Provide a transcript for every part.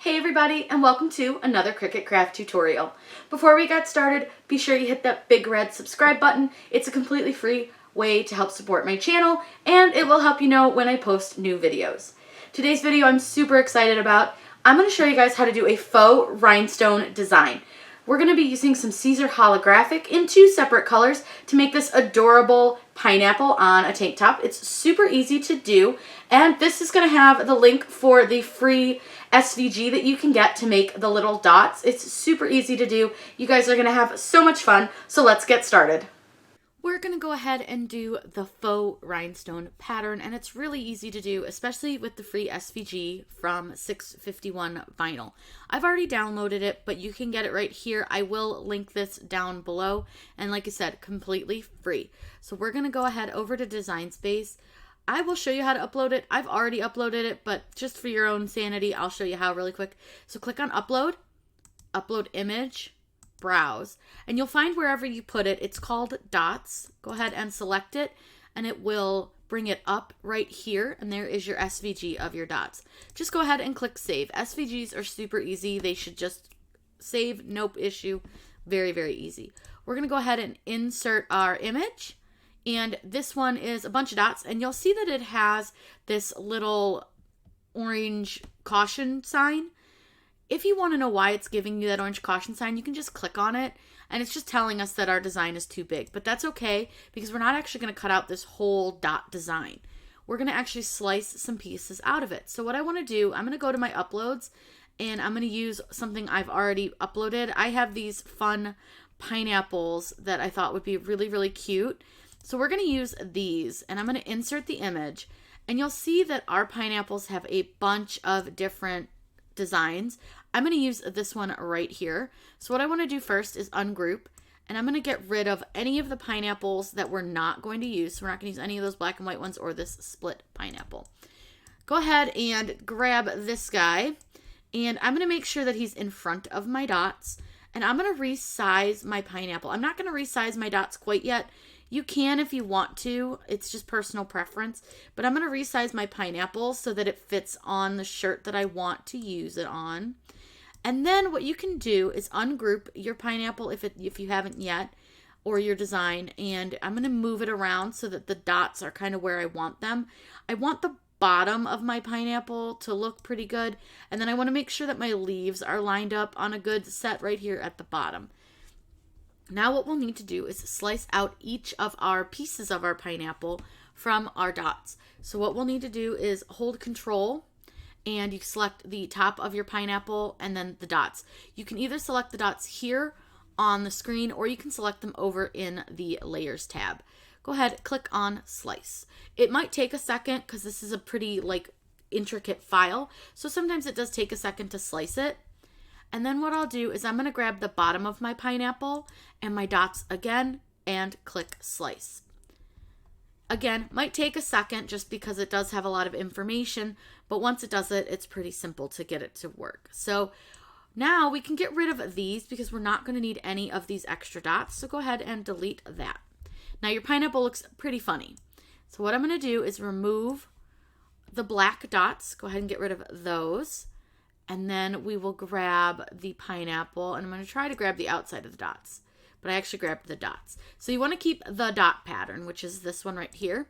Hey everybody, and welcome to another Cricut craft tutorial. Before we get started, be sure you hit that big red subscribe button. It's a completely free way to help support my channel, and it will help you know when I post new videos. Today's video I'm super excited about. I'm going to show you guys how to do a faux rhinestone design. We're going to be using some Caesar Holographic in two separate colors to make this adorable pineapple on a tank top. It's super easy to do, and this is going to have the link for the free SVG that you can get to make the little dots. It's super easy to do. You guys are going to have so much fun, so let's get started. We're going to go ahead and do the faux rhinestone pattern, and it's really easy to do, especially with the free SVG from 651 Vinyl. I've already downloaded it, but you can get it right here. I will link this down below, and like I said, completely free. So we're going to go ahead over to Design Space. I will show you how to upload it. I've already uploaded it, but just for your own sanity, I'll show you how really quick. So click on Upload, Upload Image, Browse, and you'll find wherever you put it, it's called Dots. Go ahead and select it, and it will bring it up right here, and there is your SVG of your dots. Just go ahead and click Save. SVGs are super easy. They should just save, no issue. Very, very easy. We're going to go ahead and insert our image. And this one is a bunch of dots, and you'll see that it has this little orange caution sign. If you want to know why it's giving you that orange caution sign, you can just click on it, and it's just telling us that our design is too big. But that's okay, because we're not actually going to cut out this whole dot design. We're going to actually slice some pieces out of it. So what I want to do, I'm going to go to my uploads, and I'm going to use something I've already uploaded. I have these fun pineapples that I thought would be really, really cute. So we're going to use these, and I'm going to insert the image, and you'll see that our pineapples have a bunch of different designs. I'm going to use this one right here. So what I want to do first is ungroup, and I'm going to get rid of any of the pineapples that we're not going to use. So we're not going to use any of those black and white ones or this split pineapple. Go ahead and grab this guy, and I'm going to make sure that he's in front of my dots, and I'm going to resize my pineapple. I'm not going to resize my dots quite yet. You can if you want to. It's just personal preference. But I'm going to resize my pineapple so that it fits on the shirt that I want to use it on. And then what you can do is ungroup your pineapple if you haven't yet, or your design. And I'm going to move it around so that the dots are kind of where I want them. I want the bottom of my pineapple to look pretty good. And then I want to make sure that my leaves are lined up on a good set right here at the bottom. Now what we'll need to do is slice out each of our pieces of our pineapple from our dots. So what we'll need to do is hold Control, and you select the top of your pineapple and then the dots. You can either select the dots here on the screen, or you can select them over in the Layers tab. Go ahead, click on Slice. It might take a second because this is a pretty intricate file, so sometimes it does take a second to slice it. And then what I'll do is I'm going to grab the bottom of my pineapple and my dots again and click Slice. Again, might take a second just because it does have a lot of information, but once it does it, it's pretty simple to get it to work. So now we can get rid of these because we're not going to need any of these extra dots. So go ahead and delete that. Now your pineapple looks pretty funny. So what I'm going to do is remove the black dots. Go ahead and get rid of those. And then we will grab the pineapple, and I'm going to try to grab the outside of the dots, but I actually grabbed the dots. So you want to keep the dot pattern, which is this one right here.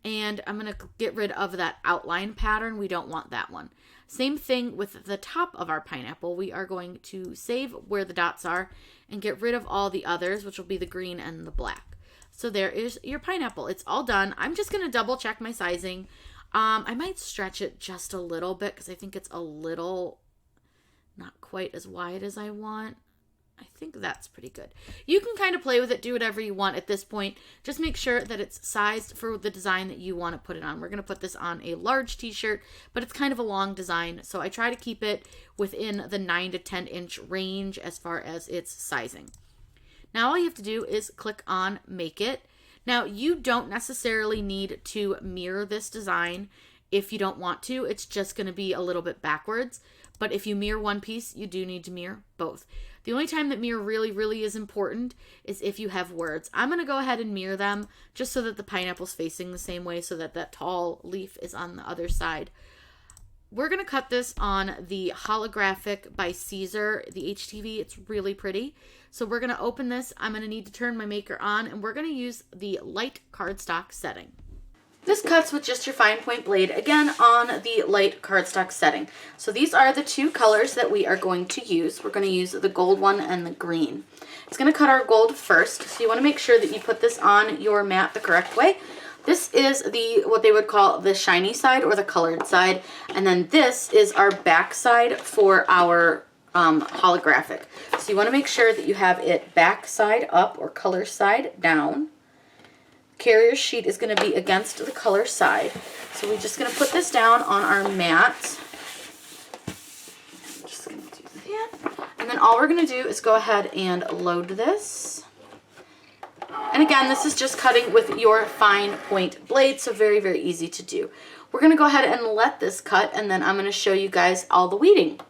And I'm going to get rid of that outline pattern. We don't want that one. Same thing with the top of our pineapple. We are going to save where the dots are and get rid of all the others, which will be the green and the black. So there is your pineapple. It's all done. I'm just going to double check my sizing. I might stretch it just a little bit because I think it's a little not quite as wide as I want. I think that's pretty good. You can kind of play with it, do whatever you want at this point. Just make sure that it's sized for the design that you want to put it on. We're going to put this on a large t-shirt, but it's kind of a long design, so I try to keep it within the 9 to 10 inch range as far as its sizing. Now all you have to do is click on Make It. Now, you don't necessarily need to mirror this design if you don't want to. It's just going to be a little bit backwards. But if you mirror one piece, you do need to mirror both. The only time that mirror really is important is if you have words. I'm going to go ahead and mirror them just so that the pineapple's facing the same way so that that tall leaf is on the other side. We're going to cut this on the Holographic by Caesar, the HTV. It's really pretty. So we're going to open this. I'm going to need to turn my maker on, and we're going to use the light cardstock setting. This cuts with just your fine point blade, again on the light cardstock setting. So these are the two colors that we are going to use. We're going to use the gold one and the green. It's going to cut our gold first, so you want to make sure that you put this on your mat the correct way. This is what they would call the shiny side or the colored side, and then this is our back side for our holographic. So you want to make sure that you have it back side up or color side down. Carrier sheet is going to be against the color side. So we're just going to put this down on our mat. I'm just going to do that. And then all we're going to do is go ahead and load this. And again, this is just cutting with your fine point blade, so very, very easy to do. We're going to go ahead and let this cut, and then I'm going to show you guys all the weeding.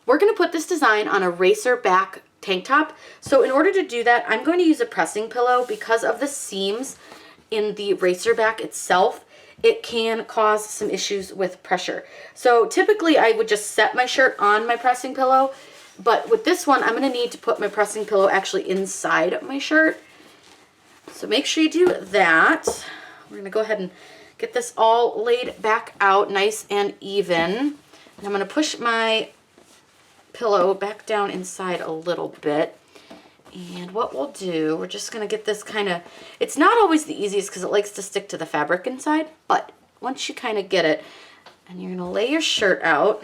We're going to put this design on a racer back tank top. So in order to do that, I'm going to use a pressing pillow because of the seams in the racer back itself. It can cause some issues with pressure. So typically I would just set my shirt on my pressing pillow, but with this one, I'm going to need to put my pressing pillow actually inside my shirt. So make sure you do that. We're going to go ahead and get this all laid back out nice and even. And I'm going to push my pillow back down inside a little bit. And what we'll do, we're just going to get this kind of, it's not always the easiest because it likes to stick to the fabric inside, but once you kind of get it, and you're going to lay your shirt out.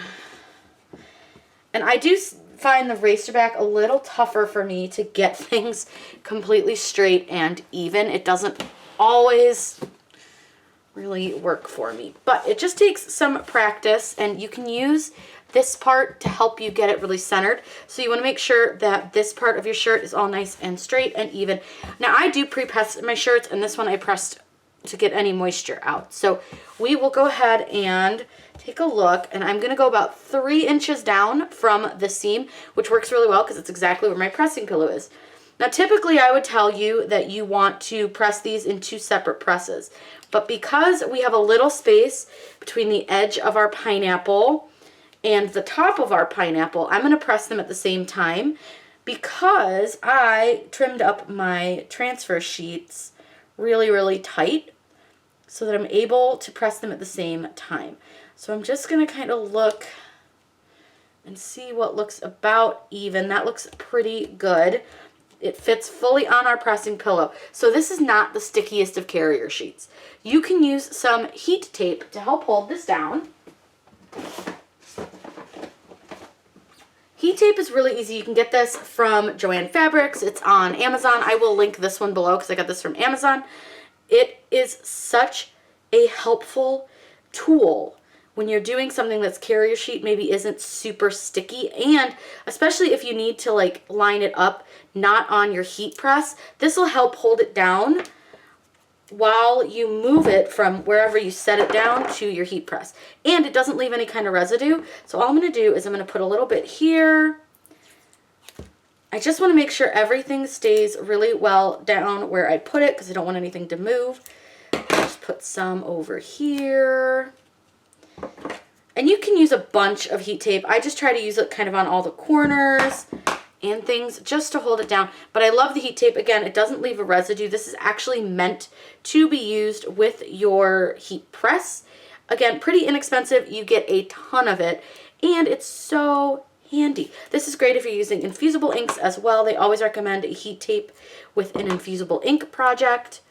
And I do find the racer back a little tougher for me to get things completely straight and even. It doesn't always really work for me, but it just takes some practice, and you can use this part to help you get it really centered. So you want to make sure that this part of your shirt is all nice and straight and even. Now I do pre-press my shirts, and this one I pressed to get any moisture out. So we will go ahead and take a look, and I'm going to go about 3 inches down from the seam, which works really well because it's exactly where my pressing pillow is. Now typically I would tell you that you want to press these in 2 separate presses, but because we have a little space between the edge of our pineapple and the top of our pineapple, I'm going to press them at the same time because I trimmed up my transfer sheets really, really tight so that I'm able to press them at the same time. So I'm just going to kind of look and see what looks about even. That looks pretty good. It fits fully on our pressing pillow. So this is not the stickiest of carrier sheets. You can use some heat tape to help hold this down. Heat tape is really easy. You can get this from Joann Fabrics. It's on Amazon. I will link this one below because I got this from Amazon. It is such a helpful tool when you're doing something that's carrier sheet, maybe isn't super sticky, and especially if you need to like line it up not on your heat press, this will help hold it down while you move it from wherever you set it down to your heat press. And it doesn't leave any kind of residue. So all I'm going to do is I'm going to put a little bit here. I just want to make sure everything stays really well down where I put it because I don't want anything to move. Just put some over here. And you can use a bunch of heat tape. I just try to use it kind of on all the corners and things just to hold it down. But I love the heat tape. Again, it doesn't leave a residue. This is actually meant to be used with your heat press. Again, pretty inexpensive. You get a ton of it, and it's so handy. This is great if you're using infusible inks as well. They always recommend a heat tape with an infusible ink project.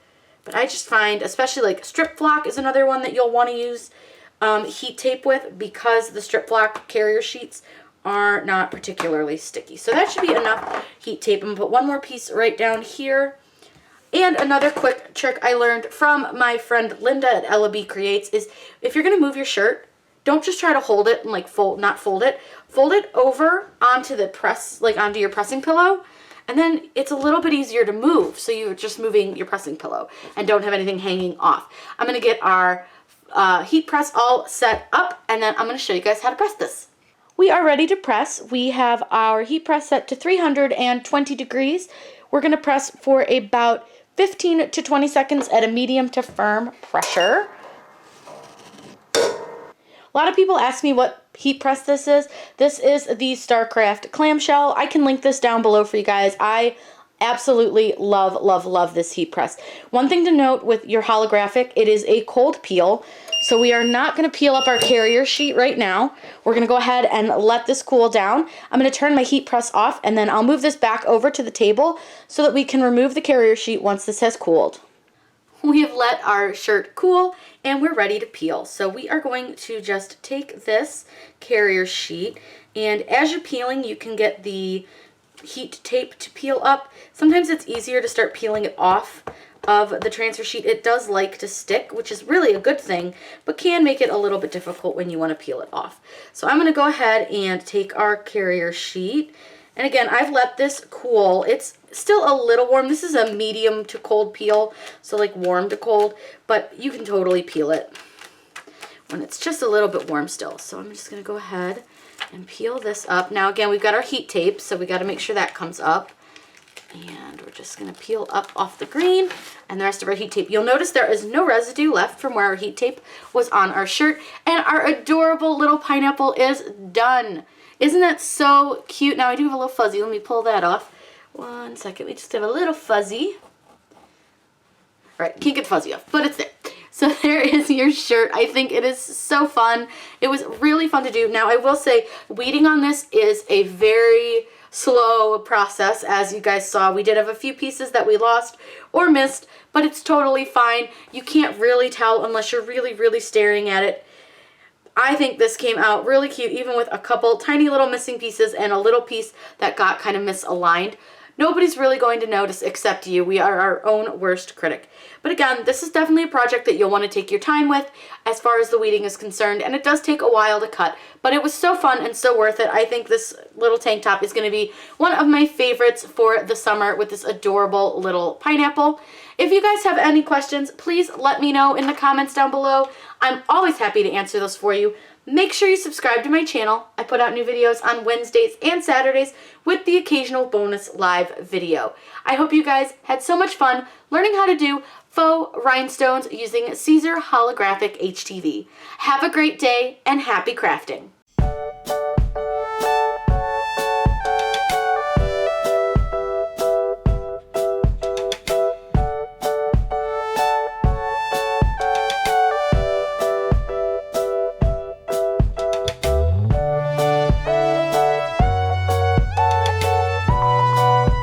But I just find, especially like strip flock is another one that you'll want to use heat tape with, because the strip flock carrier sheets are not particularly sticky. So that should be enough heat tape. I'm going to put one more piece right down here. And another quick trick I learned from my friend Linda at Ella B Creates is, if you're going to move your shirt, don't just try to hold it and like not fold it. Fold it over onto the press, like onto your pressing pillow, and then it's a little bit easier to move. So you're just moving your pressing pillow and don't have anything hanging off. I'm going to get our heat press all set up, and then I'm going to show you guys how to press this. We are ready to press. We have our heat press set to 320 degrees. We're going to press for about 15 to 20 seconds at a medium to firm pressure. A lot of people ask me what heat press this is. This is the StarCraft clamshell. I can link this down below for you guys. I absolutely love, love, love this heat press. One thing to note with your holographic, it is a cold peel. So we are not going to peel up our carrier sheet right now. We're going to go ahead and let this cool down. I'm going to turn my heat press off, and then I'll move this back over to the table so that we can remove the carrier sheet once this has cooled. We have let our shirt cool, and we're ready to peel. So we are going to just take this carrier sheet, and as you're peeling, you can get the heat tape to peel up. Sometimes it's easier to start peeling it off of the transfer sheet. It does like to stick, which is really a good thing, but can make it a little bit difficult when you want to peel it off. So I'm going to go ahead and take our carrier sheet, and again, I've let this cool. It's still a little warm. This is a medium to cold peel, so like warm to cold, but you can totally peel it when it's just a little bit warm still. So I'm just going to go ahead and peel this up. Now again, we've got our heat tape, so we got to make sure that comes up. And we're just going to peel up off the green and the rest of our heat tape. You'll notice there is no residue left from where our heat tape was on our shirt. And our adorable little pineapple is done. Isn't that so cute? Now I do have a little fuzzy. Let me pull that off. 1 second. We just have a little fuzzy. All right, can't get fuzzy off, but it's there. So there is your shirt. I think it is so fun. It was really fun to do. Now I will say, weeding on this is a very slow process. As you guys saw, we did have a few pieces that we lost or missed, but it's totally fine. You can't really tell unless you're really, really staring at it. I think this came out really cute, even with a couple tiny little missing pieces and a little piece that got kind of misaligned. Nobody's really going to notice except you. We are our own worst critic. But again, this is definitely a project that you'll want to take your time with as far as the weeding is concerned, and it does take a while to cut, but it was so fun and so worth it. I think this little tank top is going to be one of my favorites for the summer with this adorable little pineapple. If you guys have any questions, please let me know in the comments down below. I'm always happy to answer those for you. Make sure you subscribe to my channel. I put out new videos on Wednesdays and Saturdays with the occasional bonus live video. I hope you guys had so much fun learning how to do faux rhinestones using Caesar Holographic HTV. Have a great day and happy crafting.